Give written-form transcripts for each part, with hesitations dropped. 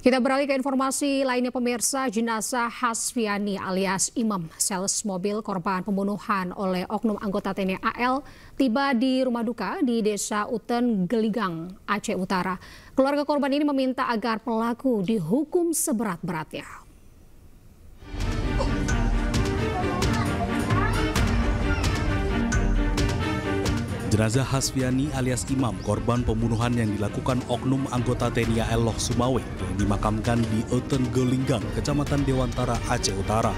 Kita beralih ke informasi lainnya pemirsa, jenazah Hasfiani alias Imam, sales mobil korban pembunuhan oleh oknum anggota TNI AL tiba di rumah duka di Desa Uten Geligang, Aceh Utara. Keluarga korban ini meminta agar pelaku dihukum seberat-beratnya. Jenazah Hasfiani alias Imam, korban pembunuhan yang dilakukan oknum anggota TNI AL Loh Sumawe yang dimakamkan di Uten Geligang, Kecamatan Dewantara, Aceh Utara.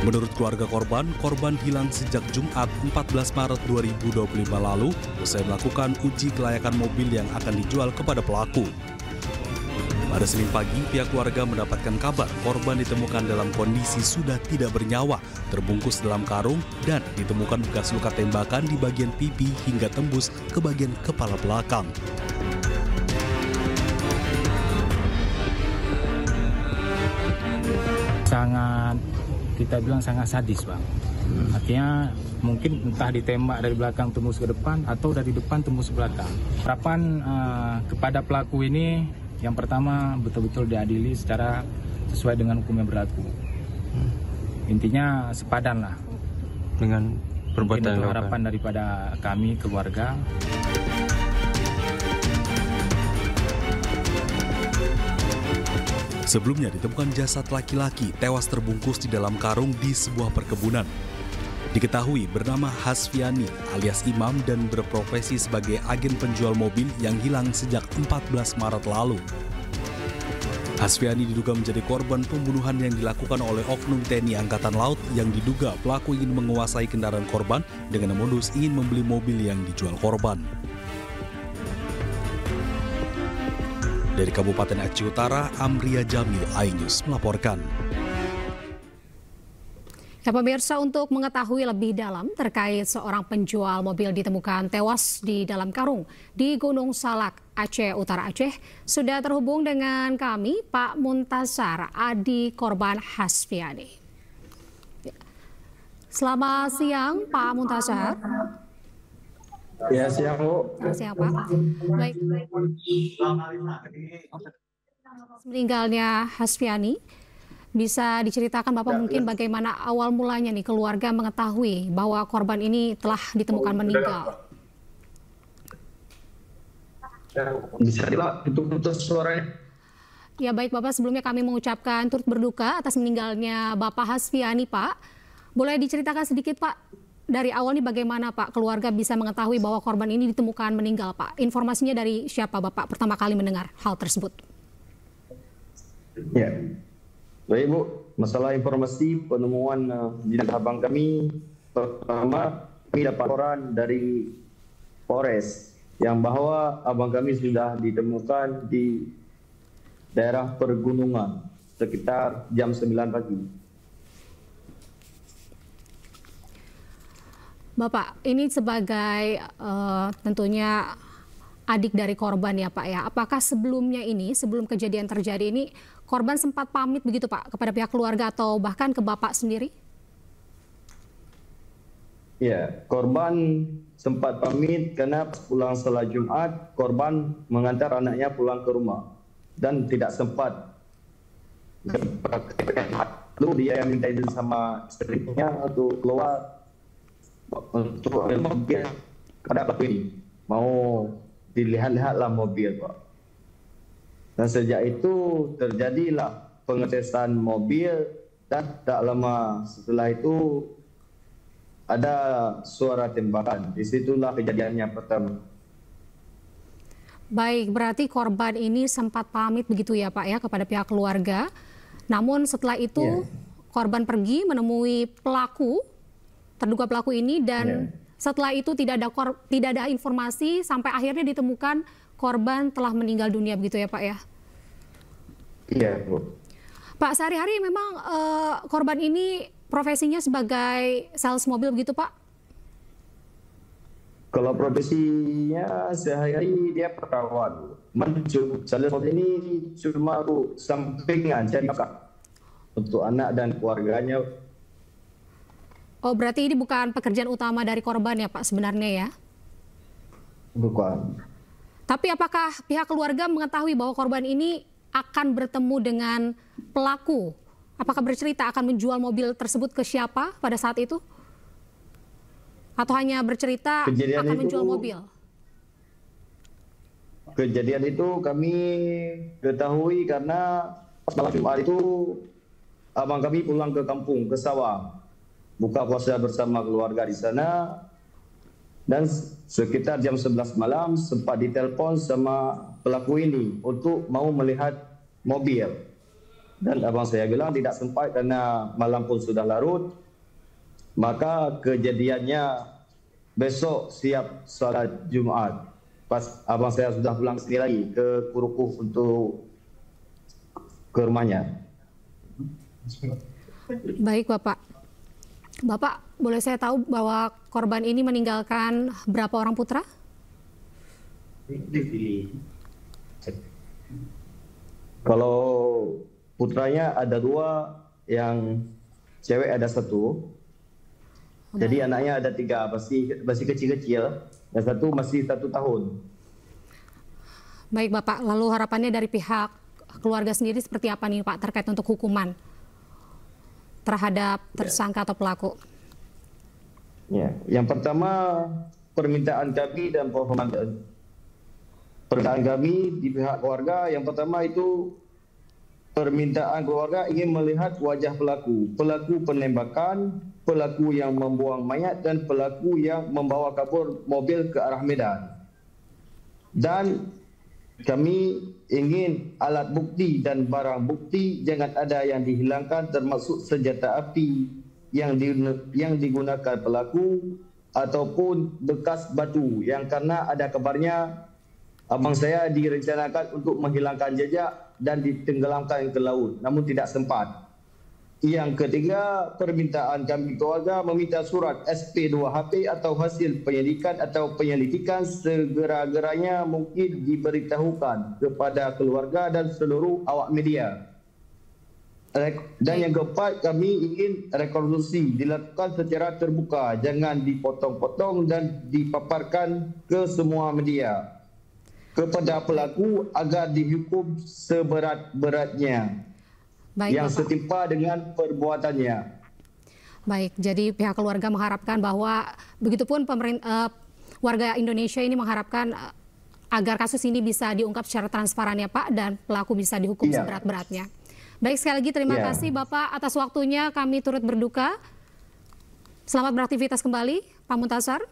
Menurut keluarga korban hilang sejak Jumat 14 Maret 2025 lalu usai melakukan uji kelayakan mobil yang akan dijual kepada pelaku. Pada Senin pagi, pihak keluarga mendapatkan kabar korban ditemukan dalam kondisi sudah tidak bernyawa, terbungkus dalam karung, dan ditemukan bekas luka tembakan di bagian pipi hingga tembus ke bagian kepala belakang. Kita bilang sangat sadis, Bang. Artinya mungkin entah ditembak dari belakang tembus ke depan atau dari depan tembus ke belakang. Harapan kepada pelaku ini yang pertama betul-betul diadili secara sesuai dengan hukum yang berlaku. Intinya sepadan lah dengan perbuatan itu harapan daripada kami keluarga. Sebelumnya ditemukan jasad laki-laki tewas terbungkus di dalam karung di sebuah perkebunan. Diketahui bernama Hasfiani alias Imam dan berprofesi sebagai agen penjual mobil yang hilang sejak 14 Maret lalu. Hasfiani diduga menjadi korban pembunuhan yang dilakukan oleh oknum TNI Angkatan Laut yang diduga pelaku ingin menguasai kendaraan korban dengan modus ingin membeli mobil yang dijual korban. Dari Kabupaten Aceh Utara, Amria Jamil, iNews melaporkan. Ya pemirsa, untuk mengetahui lebih dalam terkait seorang penjual mobil ditemukan tewas di dalam karung di Gunung Salak, Aceh Utara Aceh, sudah terhubung dengan kami Pak Muntasar, adik korban Hasfiani. Selamat siang Pak Muntasar. Ya, siang Bu. Siang Pak. Baik. Meninggalnya Hasfiani, bisa diceritakan Bapak mungkin bagaimana awal mulanya nih keluarga mengetahui bahwa korban ini telah ditemukan meninggal? Bisa putus suaranya. Ya baik Bapak, sebelumnya kami mengucapkan turut berduka atas meninggalnya Bapak Hasfiani Pak. Boleh diceritakan sedikit Pak, dari awal nih bagaimana Pak keluarga bisa mengetahui bahwa korban ini ditemukan meninggal Pak? Informasinya dari siapa Bapak pertama kali mendengar hal tersebut? Ya. Baik Bu, masalah informasi penemuan jenazah abang kami, pertama kami dapat laporan dari Polres yang bahwa abang kami sudah ditemukan di daerah pergunungan sekitar jam 9 pagi. Bapak, ini sebagai tentunya adik dari korban ya Pak ya, apakah sebelumnya ini, sebelum kejadian terjadi ini, korban sempat pamit begitu Pak kepada pihak keluarga atau bahkan ke Bapak sendiri? Ya, korban sempat pamit karena pulang setelah Jumat, korban mengantar anaknya pulang ke rumah dan tidak sempat. Lalu dia yang minta izin sama istrinya untuk keluar untuk ambil mobil pada pelaku ini. Mau dilihat-lihatlah mobil Pak. Dan sejak itu terjadilah pengetesan mobil dan tak lama setelah itu ada suara tembakan. Disitulah kejadiannya pertama. Baik, berarti korban ini sempat pamit begitu ya Pak ya kepada pihak keluarga. Namun setelah itu korban pergi menemui pelaku, terduga pelaku ini dan setelah itu tidak ada informasi sampai akhirnya ditemukan korban telah meninggal dunia begitu ya Pak ya? Iya Bu. Pak, sehari-hari memang korban ini profesinya sebagai sales mobil begitu Pak? Kalau profesinya sehari-hari dia perawat. Sales mobil ini cuma sampingan cari makan untuk anak dan keluarganya. Oh, berarti ini bukan pekerjaan utama dari korban ya Pak sebenarnya ya? Bukan. Tapi apakah pihak keluarga mengetahui bahwa korban ini akan bertemu dengan pelaku? Apakah bercerita akan menjual mobil tersebut ke siapa pada saat itu? Atau hanya bercerita akan menjual mobil? Kejadian itu kami ketahui karena malam Jumat itu abang kami pulang ke kampung, ke sawah. Buka puasa bersama keluarga di sana. Dan sekitar jam 11 malam sempat ditelepon sama pelaku ini untuk mau melihat mobil. Dan abang saya bilang tidak sempat karena malam pun sudah larut. Maka kejadiannya besok siap salat Jumat. Pas abang saya sudah pulang sini lagi ke Kurukuh untuk ke rumahnya. Baik Bapak. Bapak, boleh saya tahu bahwa korban ini meninggalkan berapa orang putra? Kalau putranya ada 2, yang cewek ada 1. Jadi anaknya ada 3, masih kecil-kecil, dan 1 masih 1 tahun. Baik Bapak, lalu harapannya dari pihak keluarga sendiri seperti apa nih Pak terkait untuk hukuman terhadap tersangka atau pelaku? Ya, yang pertama permintaan kami dan permintaan kami di pihak keluarga, yang pertama itu permintaan keluarga ingin melihat wajah pelaku penembakan, pelaku yang membuang mayat dan pelaku yang membawa kabur mobil ke arah Medan. Dan kami ingin alat bukti dan barang bukti jangan ada yang dihilangkan, termasuk senjata api yang digunakan pelaku ataupun bekas batu yang karena ada kabarnya abang saya direncanakan untuk menghilangkan jejak dan ditenggelamkan ke laut, namun tidak sempat. Yang ketiga, permintaan kami keluarga meminta surat SP2HP atau hasil penyelidikan atau penyelidikan segera-geranya mungkin diberitahukan kepada keluarga dan seluruh awak media. Dan yang keempat, kami ingin rekonstruksi dilakukan secara terbuka, jangan dipotong-potong dan dipaparkan ke semua media kepada pelaku agar dihukum seberat-beratnya. Baik, yang Bapak. setimpa dengan perbuatannya. Baik, jadi pihak keluarga mengharapkan bahwa begitupun warga Indonesia ini mengharapkan agar kasus ini bisa diungkap secara transparan ya Pak, dan pelaku bisa dihukum seberat-beratnya. Baik, sekali lagi terima kasih Bapak atas waktunya, kami turut berduka. Selamat beraktivitas kembali, Pak Muntasar.